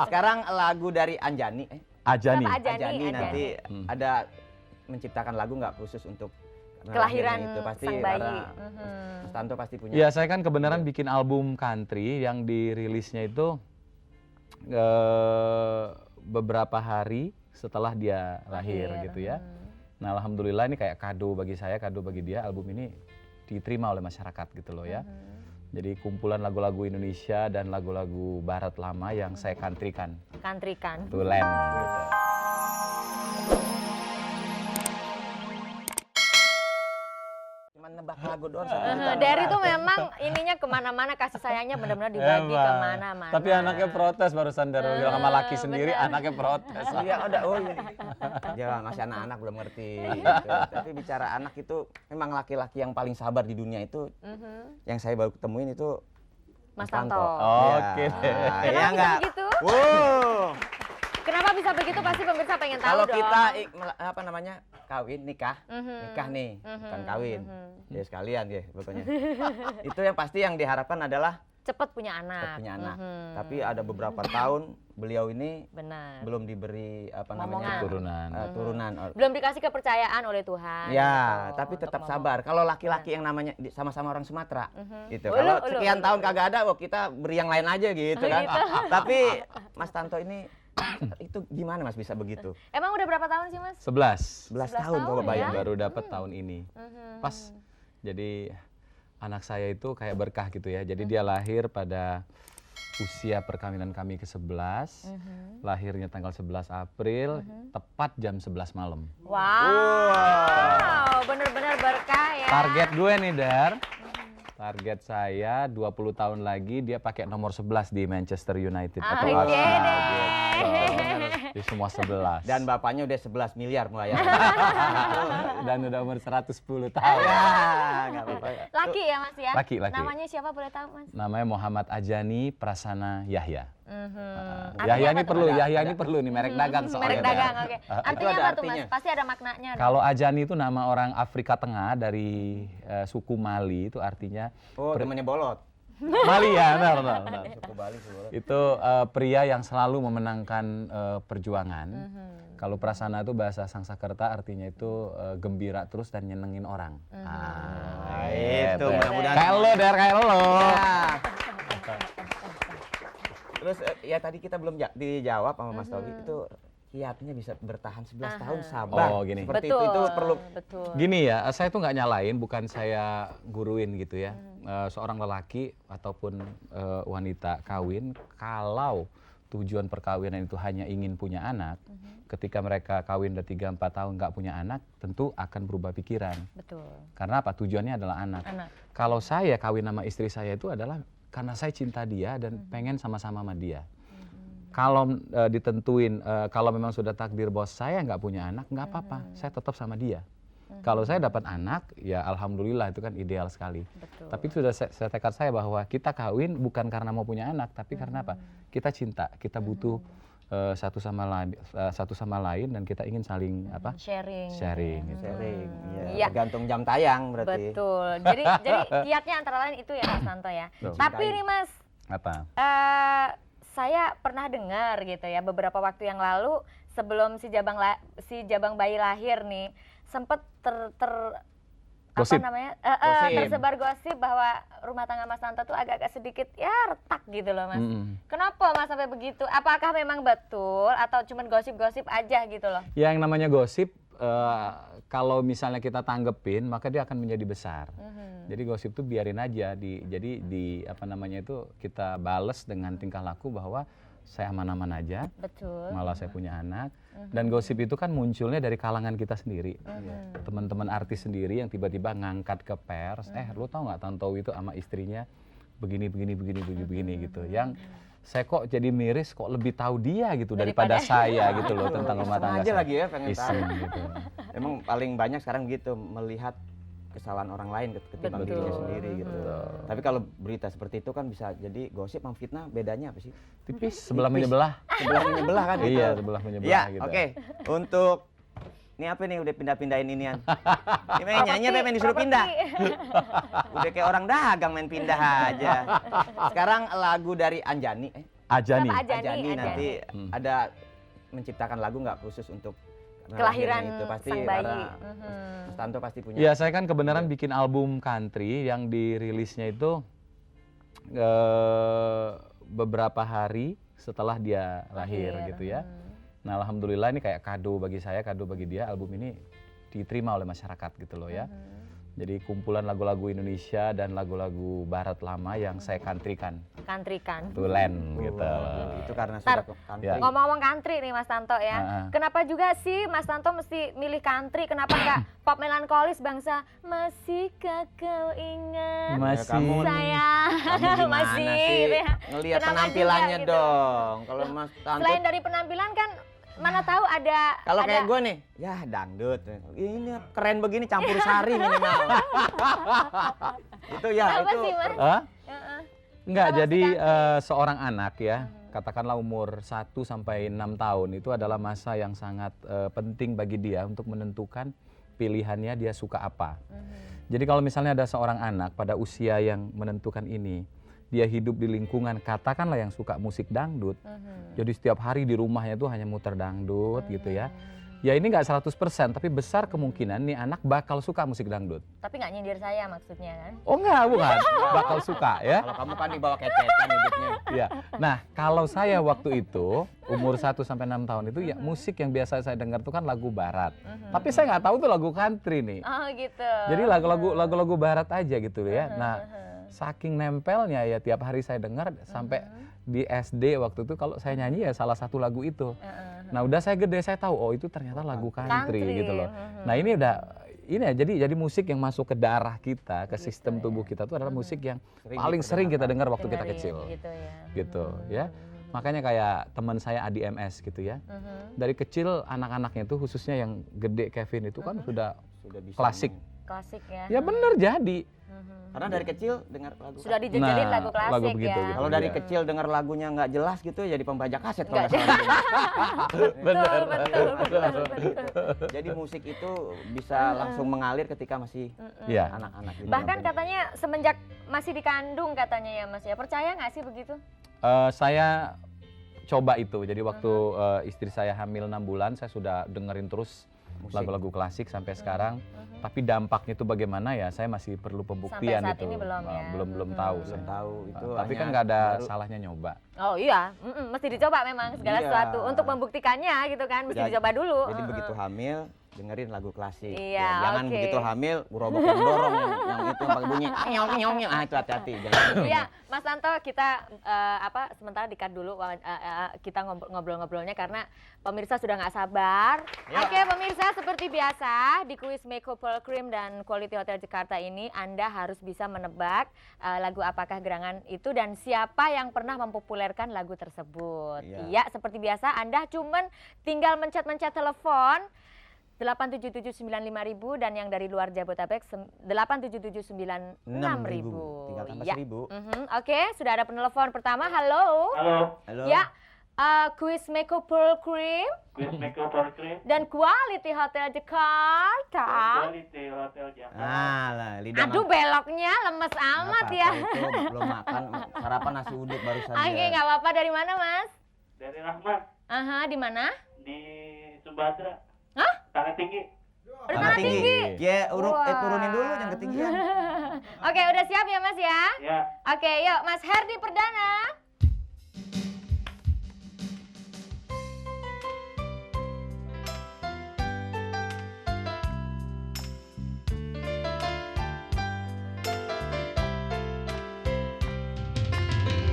Sekarang lagu dari Anjani. Ajani. Ajani nanti ada menciptakan lagu nggak khusus untuk kelahiran itu pasti sang bayi. Mas Tanto pasti punya. Iya, saya kan kebenaran bikin album country yang dirilisnya itu beberapa hari setelah dia lahir gitu ya. Nah, alhamdulillah ini kayak kado bagi saya, kado bagi dia. Album ini diterima oleh masyarakat gitu loh ya. Jadi kumpulan lagu-lagu Indonesia dan lagu-lagu barat lama yang saya countrykan. Countrykan. Tulen. Cuma nebak lagu doang. Dari itu memang ininya kemana-mana, kasih sayangnya benar-benar dibagi kemana-mana. Tapi anaknya protes barusan dari sama laki sendiri, anaknya protes. Iya, udah. Oh iya. Dia masih anak-anak belum ngerti. Gitu. Tapi bicara anak itu memang laki-laki yang paling sabar di dunia itu. Yang saya baru ketemuin itu Mas Tanto. Oke. Iya enggak? Begitu? Wow. Kenapa bisa begitu? Pasti pemirsa pengen tahu Kalau dong. kita apa namanya kawin nikah nih bukan kawin ya sekalian ya pokoknya. Itu yang pasti yang diharapkan adalah cepat punya anak. Tapi ada beberapa tahun beliau ini benar belum diberi apa namanya turunan. Belum dikasih kepercayaan oleh Tuhan. Ya, gitu, tapi tetap untuk sabar. Kalau laki-laki yang namanya sama-sama orang Sumatara, gitu. Kalau sekian tahun kagak ada, kita beri yang lain aja gitu kan. Tapi Mas Tanto ini itu gimana Mas bisa begitu? Emang udah berapa tahun sih Mas? 11 tahun coba bayang. Baru dapat tahun ini. Pas jadi anak saya itu kayak berkah gitu ya. Jadi dia lahir pada usia perkawinan kami ke-11. Lahirnya tanggal 11 April, tepat jam 11 malam. Wow. Bener-bener berkah ya. Target gue nih, Dar. Target saya 20 tahun lagi dia pakai nomor 11 di Manchester United atau Arsenal gitu. Di semua 11. Dan bapaknya udah 11 miliar melayani. Dan udah umur 110 tahun. Ya, enggak apa-apa. Laki ya Mas ya? Laki. Namanya siapa boleh tahu Mas? Namanya Muhammad Ajani Prasana Yahya. Yahya ini perlu nih merek dagang soalnya. Merek dagang, oke. Artinya apa tuh Mas? Pasti ada maknanya. Kalau Ajani itu nama orang Afrika Tengah dari suku Mali, itu artinya temannya bolot. Mali ya, benar. Suku Bali, itu pria yang selalu memenangkan perjuangan. Kalau Prasana itu bahasa Sangsakerta artinya itu gembira terus dan nyenengin orang. Itu mudah-mudahan. Kayak lo. Terus ya tadi kita belum dijawab sama Mas Tobi itu kiatnya bisa bertahan 11 tahun sabar. Oh, gini. Seperti itu perlu. Gini ya, saya tuh nggak nyalain, bukan saya guruin gitu ya. Seorang lelaki ataupun wanita kawin, kalau tujuan perkawinan itu hanya ingin punya anak, ketika mereka kawin udah 3-4 tahun nggak punya anak, tentu akan berubah pikiran. Betul. Karena apa? Tujuannya adalah anak. Kalau saya kawin sama istri saya itu adalah karena saya cinta dia dan pengen sama-sama sama dia. Kalau ditentuin, kalau memang sudah takdir bos saya nggak punya anak, nggak apa-apa, saya tetap sama dia. Kalau saya dapat anak, ya alhamdulillah itu kan ideal sekali. Betul. Tapi sudah saya tekad saya bahwa kita kawin bukan karena mau punya anak, tapi karena apa? Kita cinta, kita butuh satu sama lain dan kita ingin saling apa? Sharing. Ya. Tergantung jam tayang berarti. Betul. Jadi kiatnya antara lain itu ya Mas Tanto ya. Tapi nih Mas. Apa? Saya pernah dengar gitu ya beberapa waktu yang lalu sebelum si jabang bayi lahir nih sempat gosip. Tersebar gosip bahwa rumah tangga Mas Tanto tuh agak-agak sedikit ya retak gitu loh Mas. Kenapa Mas sampai begitu? Apakah memang betul atau cuma gosip-gosip aja gitu loh? Ya, yang namanya gosip kalau misalnya kita tanggepin maka dia akan menjadi besar. Jadi gosip tuh biarin aja jadi apa namanya itu kita bales dengan tingkah laku bahwa saya aman-aman aja. Betul. Malah saya punya anak. Dan gosip itu kan munculnya dari kalangan kita sendiri. Teman-teman artis sendiri yang tiba-tiba ngangkat ke pers, lu tahu nggak Tantowi itu sama istrinya begini gitu. Yang saya kok jadi miris kok lebih tahu dia gitu daripada saya gitu loh tentang rumah tangga aja saya. Lagi ya pengen tahu. Gitu. Emang paling banyak sekarang gitu melihat kesalahan orang lain ketimbang dirinya sendiri gitu. Tapi kalau berita seperti itu kan bisa jadi gosip sama fitnah, bedanya apa sih? Tipis, sebelah menyebelah. Sebelah menyebelah kan gitu. Iya, sebelah menyebelah ya, gitu. Oke. Untuk ini apa nih udah pindah-pindahin inian. Ini nyanyi apa main disuruh pindah? Udah kayak orang dagang main pindah aja. Sekarang lagu dari Anjani. Ajani. Kenapa Ajani? Ajani nanti ada menciptakan lagu nggak khusus untuk kelahiran itu pasti sang bayi. karena Mas Tanto pasti punya. Ya, saya kan kebenaran bikin album country yang dirilisnya itu beberapa hari setelah dia lahir gitu ya. Nah, alhamdulillah ini kayak kado bagi saya, kado bagi dia, album ini diterima oleh masyarakat gitu loh ya. Jadi kumpulan lagu-lagu Indonesia dan lagu-lagu barat lama yang saya countrykan. Tulen gitu. Itu karena sudah country. Ya. Ngomong-ngomong country nih Mas Tanto ya. Kenapa juga sih Mas Tanto mesti milih country? Kenapa enggak pop melankolis bangsa? Masihkah kau ingat Masih. saya? Kamu gimana Masih sih? gitu ya. Ngelihat Kenapa penampilannya juga gitu? dong. Kalau Mas Tanto Selain dari penampilan kan mana tahu ada kalau ada- kayak gue nih, ya dangdut. Ini keren begini campur sari minimal. Itu ya, Apa itu. sih, Mas? Hah? Heeh. Enggak, Kenapa jadi suka seorang anak ya, katakanlah umur 1 sampai 6 tahun itu adalah masa yang sangat penting bagi dia untuk menentukan pilihannya dia suka apa. Jadi kalau misalnya ada seorang anak pada usia yang menentukan ini, dia hidup di lingkungan katakanlah yang suka musik dangdut. Jadi setiap hari di rumahnya tuh hanya muter dangdut gitu ya. Ya ini nggak 100%, tapi besar kemungkinan nih anak bakal suka musik dangdut. Tapi nggak nyindir saya maksudnya kan? Oh enggak, bukan. Bakal suka ya. Kalau kamu kan dibawa kecekan hidupnya. Ya. Nah, kalau saya waktu itu umur 1 sampai 6 tahun itu ya musik yang biasa saya dengar tuh kan lagu barat. Tapi saya nggak tahu tuh lagu country nih. Oh gitu. Jadi lagu-lagu barat aja gitu ya. Nah, saking nempelnya ya tiap hari saya dengar sampai di SD waktu itu kalau saya nyanyi ya salah satu lagu itu. Nah, udah saya gede saya tahu oh itu ternyata lagu country gitu loh. Nah, ini ya jadi musik yang masuk ke darah kita, ke sistem tubuh kita tuh adalah musik yang paling sering kita dengar waktu kita kecil. Gitu ya. Makanya kayak teman saya Adi MS gitu ya. Dari kecil anak-anaknya tuh khususnya yang gede Kevin itu kan sudah Sudah bisa klasik. Klasik ya. Ya bener jadi. Karena dari kecil dengar lagu. Sudah dijejelin lagu klasik lagu begitu, ya. gitu. Kalau dari Iya. kecil dengar lagunya nggak jelas gitu jadi pembajak kaset kalau Nggak nggak salah. Betul, betul. Jadi musik itu bisa langsung mengalir ketika masih Iya. anak-anak. Gitu. Bahkan katanya semenjak masih dikandung katanya ya Mas ya. Percaya nggak sih begitu? Saya coba itu. Jadi waktu istri saya hamil 6 bulan, saya sudah dengerin terus lagu-lagu klasik sampai sekarang. Tapi dampaknya itu bagaimana ya? Saya masih perlu pembuktian Sampai saat itu. ini belum ya? Belum tahu. belum saya. tahu itu. Tapi hanya kan nggak ada baru- salahnya nyoba. Oh iya, mesti dicoba memang segala Iya. sesuatu. Untuk membuktikannya gitu kan, mesti Jadi- dicoba dulu. Jadi begitu hamil dengerin lagu klasik. Iya, Ya, jangan oke. begitu hamil gerobak yang dorong yang itu yang pakai bunyi nyong nyong nyong. Ah itu hati-hati. Jangan. Iya, Mas Tanto kita sementara di-cut dulu kita ngobrol-ngobrolnya karena pemirsa sudah nggak sabar. Ya. Oke pemirsa, seperti biasa di kuis Meko Pearl Cream dan Quality Hotel Jakarta ini Anda harus bisa menebak lagu apakah gerangan itu dan siapa yang pernah mempopulerkan lagu tersebut. Iya. Iya, seperti biasa Anda cuman tinggal mencet-mencet telepon 87795.000 dan yang dari luar Jabodetabek 87796.000. 6.000. Tinggal tambah Ya. 1.000. Oke, sudah ada penelpon pertama. Halo. Halo. Ya, kuis Meko Pearl Cream Quiz Meko Pearl Cream, dan Quality Hotel Jakarta. Quality Hotel Jakarta. Ah lah lidah. Aduh, beloknya lemes amat ya. Itu belum makan sarapan nasi uduk barusan. Oke, nggak apa-apa. Dari mana, Mas? Dari Rahmat Aha, di mana? di Sumatera. Hah? Tanah Tinggi. Di Tanah Tinggi. Ya, Wah. turunin dulu yang ketinggian. Oke, udah siap ya, Mas ya? Ya, Oke, yuk Mas Herdi Perdana.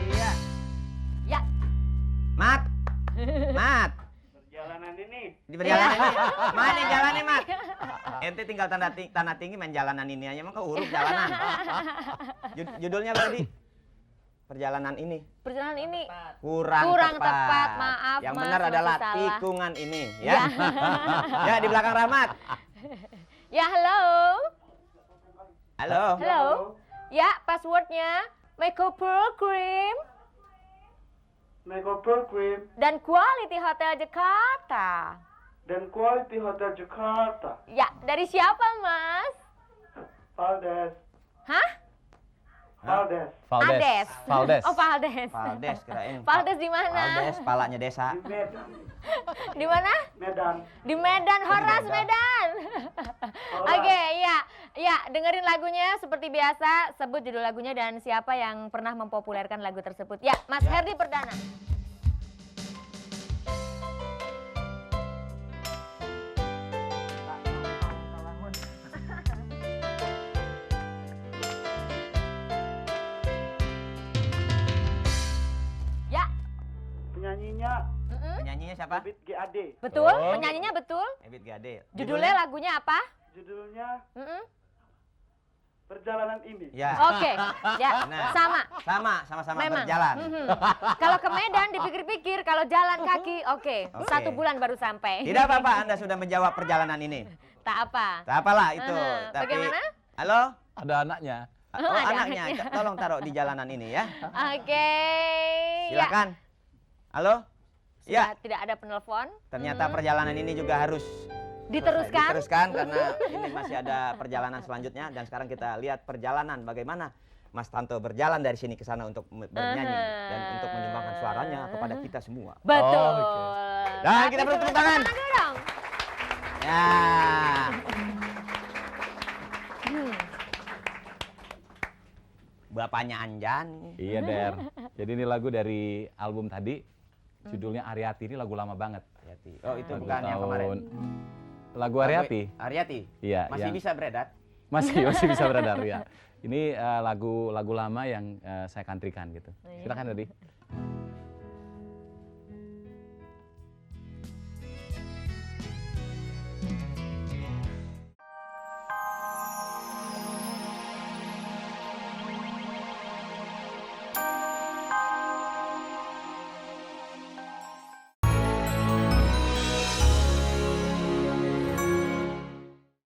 Iya. Ya. Mat. Mat. perjalanan ini Di perjalanan ini. Mana jalannya, Mat? Ente tinggal tanah tinggi main jalanan ini aja mah urut jalanan. Judulnya apa tadi? Perjalanan ini. Perjalanan ini. Kurang tepat, maaf, Yang Mas, benar masih adalah salah. tikungan ini, Ya. ya. Ya di belakang Rahmat. Ya, halo. Halo. Halo. Ya, passwordnya Meko Pearl Cream Meko Pearl Cream dan Quality Hotel Jakarta. dan Quality Hotel Jakarta. Ya, dari siapa, Mas? Aldes. Hah? Valdes. Ades. Valdes. Oh, Valdes. Valdes kirain. Valdes di mana? Valdes, palanya desa. Di Medan. Di mana? Medan. Di Medan, Horas Medan. Oke, ya. Ya, dengerin lagunya seperti biasa, sebut judul lagunya dan siapa yang pernah mempopulerkan lagu tersebut. Ya, Mas Herdi Perdana. Ya. Penyanyinya Penyanyinya siapa? Ebit GAD. Betul, Oh. penyanyinya betul. Ebit Gade. Judulnya lagunya apa? Judulnya Mm-mm. Perjalanan Ini. Ya. Oke, ya, Nah. Sama-sama Memang. berjalan. Mhm. Kalau ke Medan dipikir-pikir, kalau jalan kaki, oke. Oke. 1 bulan baru sampai. Tidak apa-apa, Anda sudah menjawab perjalanan ini. Tak apa. Tak apalah itu. Aha. Tapi, Bagaimana? halo? Ada anaknya. Oh, ada anaknya. Tolong taruh di jalanan ini ya. Oke. Ya. Silakan. Halo? Sudah Ya, tidak ada penelpon. ternyata perjalanan ini juga harus Diteruskan. diteruskan karena ini masih ada perjalanan selanjutnya dan sekarang kita lihat perjalanan bagaimana Mas Tanto berjalan dari sini ke sana untuk bernyanyi dan untuk menyumbangkan suaranya kepada kita semua. Betul. Oh, oke. Dan Tapi kita beri tepuk tangan. dulu dong. Ya. Bapaknya Anjan. Iya, Der. Jadi ini lagu dari album tadi, judulnya Ariati. Ini lagu lama banget. Oh, itu Lagu bukan yang kemarin. Lagu Ariati. Ariati. Iya, Masih yang- bisa beredar. masih bisa beredar ya. Ini lagu lama yang saya kantrikan gitu. Silakan tadi.